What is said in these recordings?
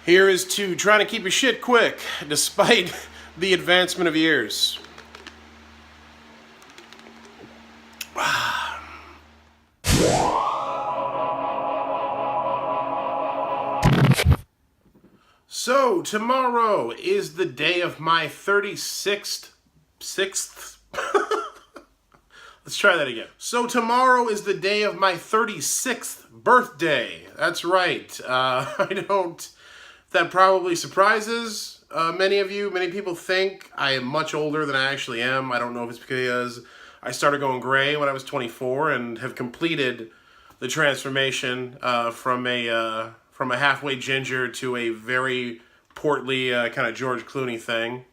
Here is to trying to keep your shit quick, despite the advancement of years. So, tomorrow is the day of my 36th... Let's try that again. So tomorrow is the day of my 36th birthday. That's right. That probably surprises many of you. Many people think I am much older than I actually am. I don't know if it's because I started going gray when I was 24 and have completed the transformation from a halfway ginger to a very portly kind of George Clooney thing.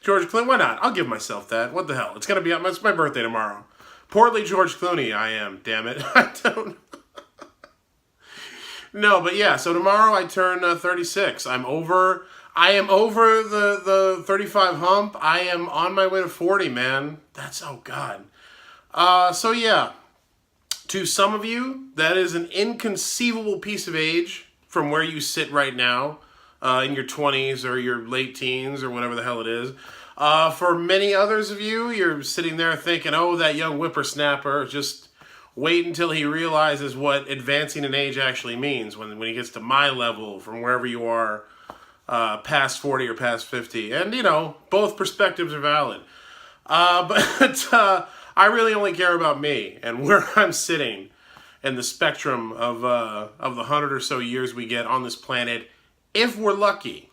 George Clooney, why not? I'll give myself that. What the hell? It's gonna be it's my birthday tomorrow. Portly George Clooney, I am. Damn it, I don't. No, but yeah. So tomorrow I turn 36. I am over the 35 hump. I am on my way to 40, man. That's God. So yeah. To some of you, that is an inconceivable piece of age from where you sit right now, in your 20s or your late teens or whatever the hell it is. For many others of you, you're sitting there thinking, oh, that young whippersnapper, just wait until he realizes what advancing in age actually means when he gets to my level from wherever you are, past 40 or past 50. And, both perspectives are valid. But I really only care about me and where I'm sitting in the spectrum of the 100 or so years we get on this planet, if we're lucky.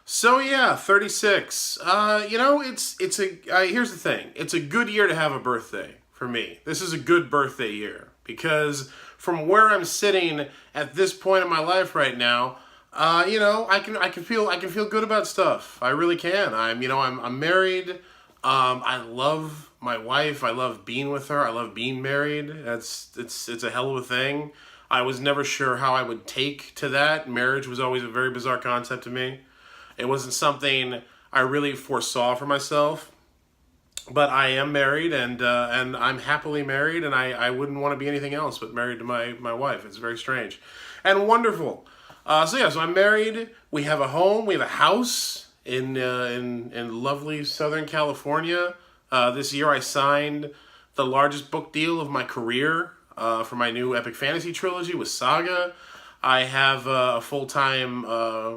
So yeah, 36. Here's the thing. It's a good year to have a birthday for me. This is a good birthday year because from where I'm sitting at this point in my life right now, I can feel good about stuff. I really can. I'm married. I love my wife. I love being with her. I love being married. It's a hell of a thing. I was never sure how I would take to that. Marriage was always a very bizarre concept to me. It wasn't something I really foresaw for myself, but I am married and I'm happily married, and I wouldn't want to be anything else but married to my wife. It's very strange and wonderful. So I'm married. We have a home. We have a house in lovely Southern California. This year I signed the largest book deal of my career for my new epic fantasy trilogy with Saga. I have a full-time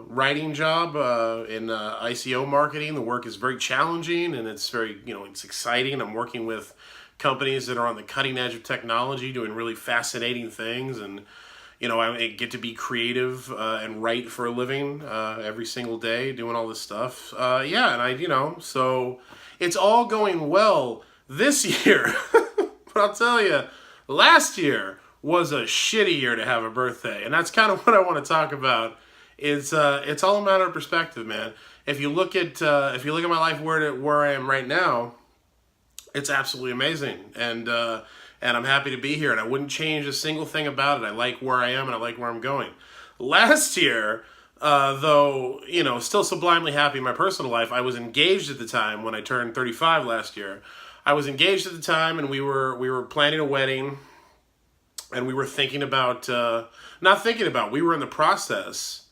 writing job in ICO marketing. The work is very challenging and it's very, it's exciting. I'm working with companies that are on the cutting edge of technology doing really fascinating things. And, I get to be creative and write for a living every single day doing all this stuff. So it's all going well this year. But I'll tell you, last year was a shitty year to have a birthday. And that's kind of what I want to talk about. It's all a matter of perspective, man. If you look at my life where I am right now, it's absolutely amazing. And I'm happy to be here, and I wouldn't change a single thing about it. I like where I am and I like where I'm going. Last year, though, still sublimely happy in my personal life, I was engaged at the time when I turned 35 last year. I was engaged at the time, and we were planning a wedding. And we were thinking about, we were in the process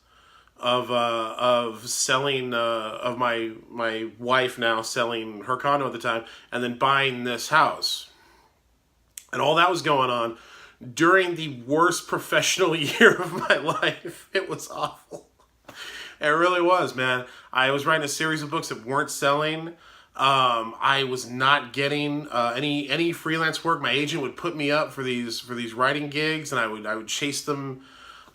of selling, of my wife now selling her condo at the time, and then buying this house. And all that was going on during the worst professional year of my life. It was awful. It really was, man. I was writing a series of books that weren't selling. I was not getting any freelance work. My agent would put me up for these writing gigs, and I would chase them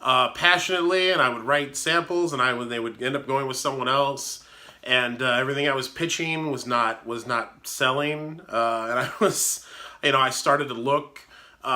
passionately, and I would write samples, and they would end up going with someone else, and everything I was pitching was not selling, and I started to look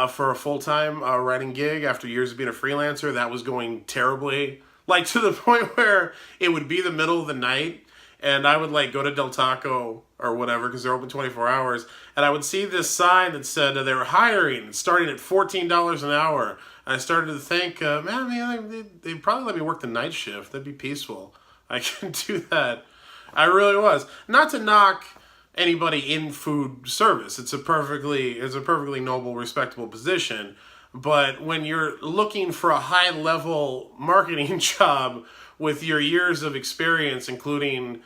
for a full-time writing gig after years of being a freelancer. That was going terribly, to the point where it would be the middle of the night. And I would go to Del Taco or whatever because they're open 24 hours. And I would see this sign that said they were hiring, starting at $14 an hour. And I started to think, they'd probably let me work the night shift. That'd be peaceful. I can do that. I really was. Not to knock anybody in food service. It's a perfectly noble, respectable position. But when you're looking for a high-level marketing job with your years of experience, including,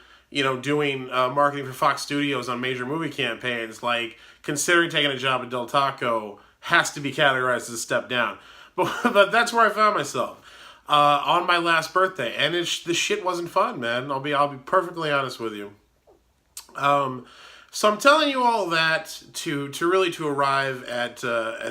doing marketing for Fox Studios on major movie campaigns, like considering taking a job at Del Taco has to be categorized as a step down. But that's where I found myself on my last birthday, and the shit wasn't fun, man. I'll be perfectly honest with you. So I'm telling you all that to really to arrive at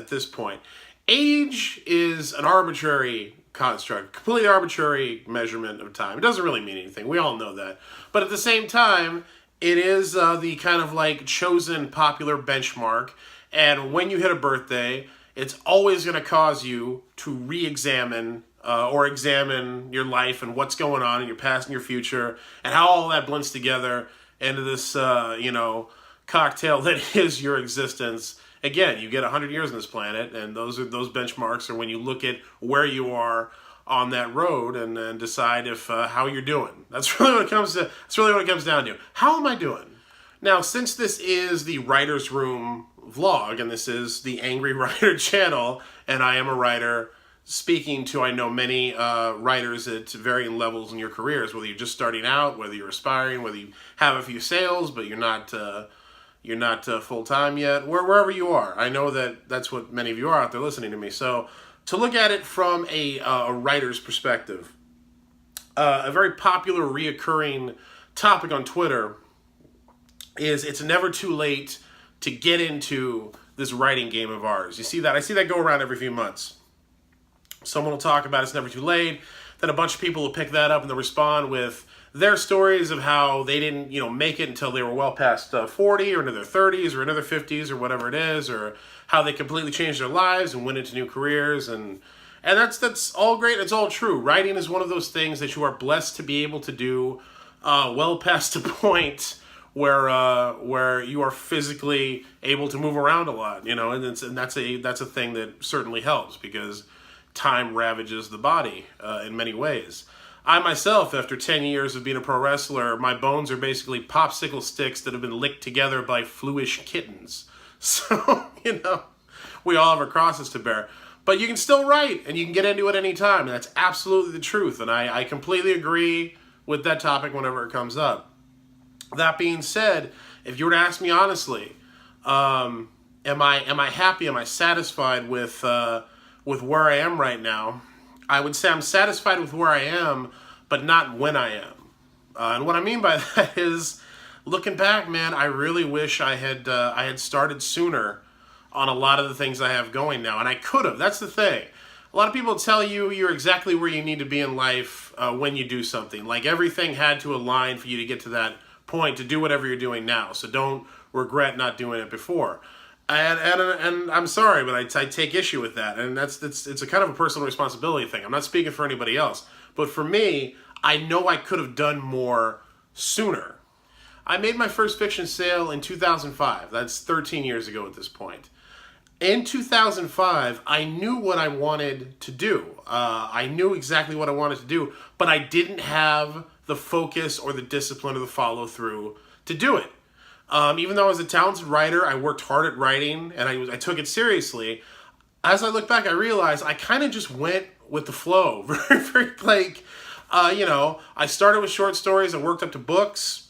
this point. Age is an arbitrary construct, completely arbitrary measurement of time. It doesn't really mean anything. We all know that. But at the same time, it is the kind of like chosen popular benchmark. And when you hit a birthday, it's always going to cause you to re-examine or examine your life and what's going on in your past and your future and how all that blends together into this, cocktail that is your existence. Again, you get 100 years on this planet, and those benchmarks are when you look at where you are on that road and decide if how you're doing. That's really what it comes to. That's really what it comes down to. How am I doing? Now, since this is the Writer's Room vlog, and this is the Angry Writer channel, and I am a writer speaking to, I know, many writers at varying levels in your careers, whether you're just starting out, whether you're aspiring, whether you have a few sales, but you're not full-time yet, wherever you are. I know that's what many of you are out there listening to me. So to look at it from a writer's perspective, a very popular reoccurring topic on Twitter is it's never too late to get into this writing game of ours. You see that? I see that go around every few months. Someone will talk about it's never too late. Then a bunch of people will pick that up and they'll respond with their stories of how they didn't, make it until they were well past 40 or into their 30s or into their 50s or whatever it is, or how they completely changed their lives and went into new careers. And that's all great. It's all true. Writing is one of those things that you are blessed to be able to do well past a point where you are physically able to move around a lot, and that's a thing that certainly helps because time ravages the body in many ways. I myself, after 10 years of being a pro wrestler, my bones are basically popsicle sticks that have been licked together by fluish kittens. So, we all have our crosses to bear. But you can still write, and you can get into it any time, and that's absolutely the truth. And I completely agree with that topic whenever it comes up. That being said, if you were to ask me honestly, am I happy? Am I satisfied with where I am right now? I would say I'm satisfied with where I am, but not when I am. And what I mean by that is, looking back, man, I really wish I had started sooner on a lot of the things I have going now, and I could have. That's the thing. A lot of people tell you you're exactly where you need to be in life when you do something. Like everything had to align for you to get to that point to do whatever you're doing now. So don't regret not doing it before. And I'm sorry, but I take issue with that, and it's a kind of a personal responsibility thing. I'm not speaking for anybody else, but for me, I know I could have done more sooner. I made my first fiction sale in 2005. That's 13 years ago at this point. In 2005, I knew what I wanted to do. I knew exactly what I wanted to do, but I didn't have the focus or the discipline or the follow-through to do it. Even though I was a talented writer, I worked hard at writing, and I took it seriously. As I look back, I realized I kind of just went with the flow. Very, very, I started with short stories and worked up to books.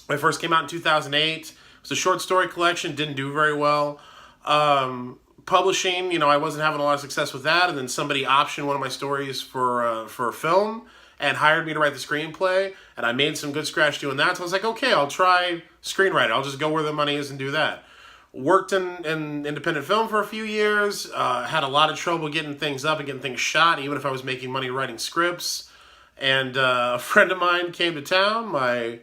When I first came out in 2008, it was a short story collection, didn't do very well. Publishing, I wasn't having a lot of success with that, and then somebody optioned one of my stories for a film and hired me to write the screenplay, and I made some good scratch doing that. So I was like, okay, I'll try screenwriting. I'll just go where the money is and do that. Worked in independent film for a few years, had a lot of trouble getting things up and getting things shot, even if I was making money writing scripts. And a friend of mine came to town, my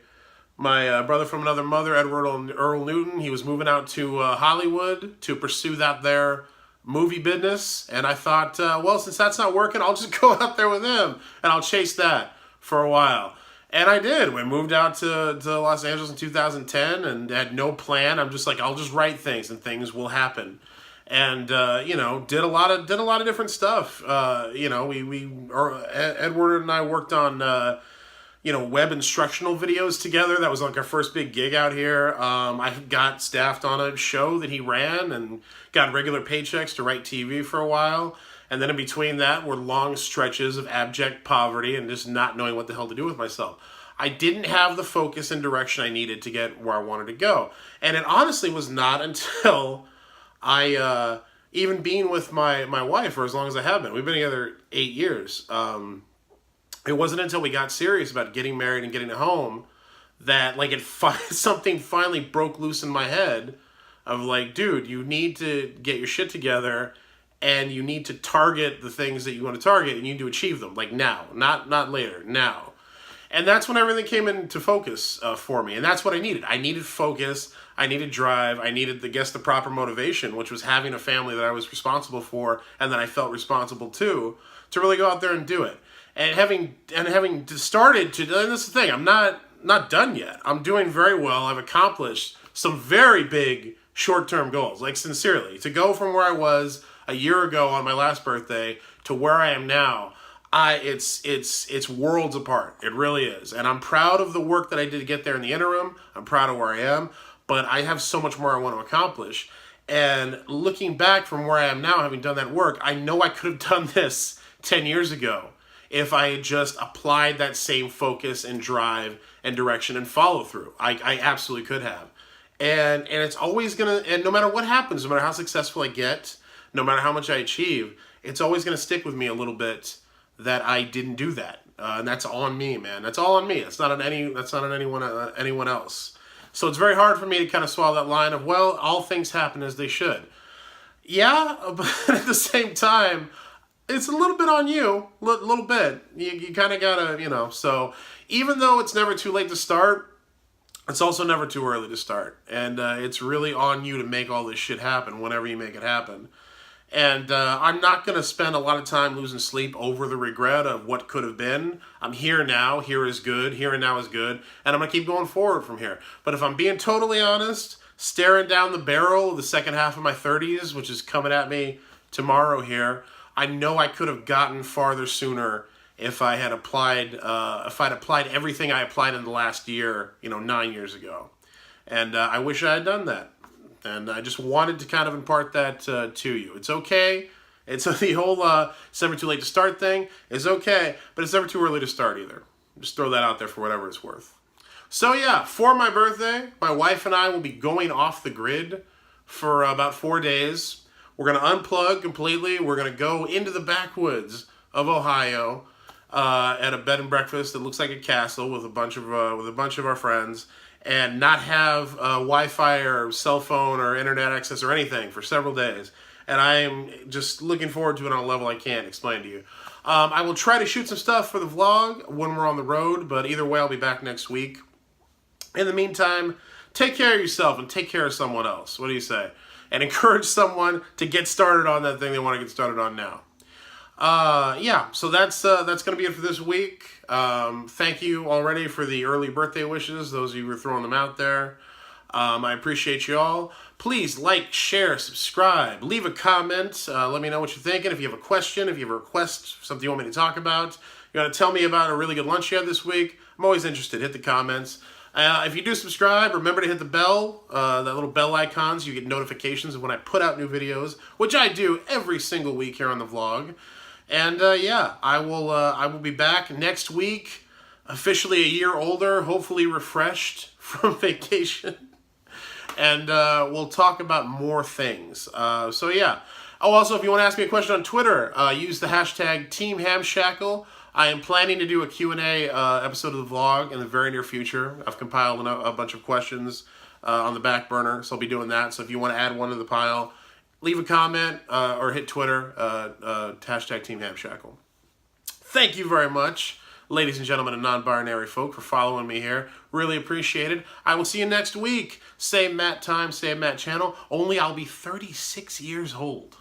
brother from another mother, Edward Earl Newton. He was moving out to Hollywood to pursue that there movie business, and I thought, well, since that's not working, I'll just go out there with him, and I'll chase that for a while. And I did. We moved out to Los Angeles in 2010 and had no plan. I'm just like, I'll just write things, and things will happen. And, did a lot of different stuff. Edward and I worked on, web instructional videos together. That was like our first big gig out here. I got staffed on a show that he ran and got regular paychecks to write TV for a while. And then in between that were long stretches of abject poverty and just not knowing what the hell to do with myself. I didn't have the focus and direction I needed to get where I wanted to go. And it honestly was not until I, even being with my wife for as long as I have been, we've been together 8 years. It wasn't until we got serious about getting married and getting a home that like something finally broke loose in my head of like, dude, you need to get your shit together and you need to target the things that you want to target and you need to achieve them like now, not later, now. And that's when everything came into focus for me. And that's what I needed. I needed focus. I needed drive. I needed, the proper motivation, which was having a family that I was responsible for and that I felt responsible to really go out there and do it. And having started to, and this is the thing, I'm not done yet. I'm doing very well. I've accomplished some very big short-term goals. Like sincerely, to go from where I was a year ago on my last birthday to where I am now, it's worlds apart. It really is. And I'm proud of the work that I did to get there in the interim. I'm proud of where I am, but I have so much more I want to accomplish. And looking back from where I am now, having done that work, I know I could have done this 10 years ago if I had just applied that same focus and drive and direction and follow through. I absolutely could have. And it's always gonna, and no matter what happens, no matter how successful I get, no matter how much I achieve, it's always gonna stick with me a little bit that I didn't do that. And that's on me, man. That's all on me. That's not on anyone else. So it's very hard for me to kind of swallow that line of, well, all things happen as they should. Yeah, but at the same time, it's a little bit on you, little bit. You kind of gotta, so even though it's never too late to start, it's also never too early to start. And it's really on you to make all this shit happen whenever you make it happen. And I'm not going to spend a lot of time losing sleep over the regret of what could have been. I'm here now. Here is good. Here and now is good. And I'm going to keep going forward from here. But if I'm being totally honest, staring down the barrel of the second half of my 30s, which is coming at me tomorrow here, I know I could have gotten farther sooner if I had applied, if I'd applied everything I applied in the last year, 9 years ago. And I wish I had done that. And I just wanted to kind of impart that to you. It's okay. It's the whole it's never too late to start thing is okay, but it's never too early to start either. Just throw that out there for whatever it's worth. So yeah, for my birthday, my wife and I will be going off the grid for about 4 days. We're going to unplug completely. We're going to go into the backwoods of Ohio at a bed and breakfast that looks like a castle with a bunch of our friends, and not have Wi-Fi or cell phone or internet access or anything for several days. And I am just looking forward to it on a level I can't explain to you. I will try to shoot some stuff for the vlog when we're on the road, but either way, I'll be back next week. In the meantime, take care of yourself and take care of someone else. What do you say? And encourage someone to get started on that thing they want to get started on now. Yeah, so that's going to be it for this week. Thank you already for the early birthday wishes, those of you who are throwing them out there. I appreciate you all. Please like, share, subscribe, leave a comment. Let me know what you're thinking. If you have a question, if you have a request, something you want me to talk about, you want to tell me about a really good lunch you had this week, I'm always interested. Hit the comments. If you do subscribe, remember to hit the bell, that little bell icon, so you get notifications of when I put out new videos, which I do every single week here on the vlog. And yeah, I will be back next week, officially a year older, hopefully refreshed from vacation. And we'll talk about more things. So yeah. Oh, also, if you want to ask me a question on Twitter, use the hashtag TeamHamShackle. I am planning to do a Q&A episode of the vlog in the very near future. I've compiled a bunch of questions on the back burner, so I'll be doing that. So if you want to add one to the pile, leave a comment or hit Twitter, hashtag TeamHamShackle. Thank you very much, ladies and gentlemen and non-binary folk, for following me here. Really appreciate it. I will see you next week. Same Matt time, same Matt channel, only I'll be 36 years old.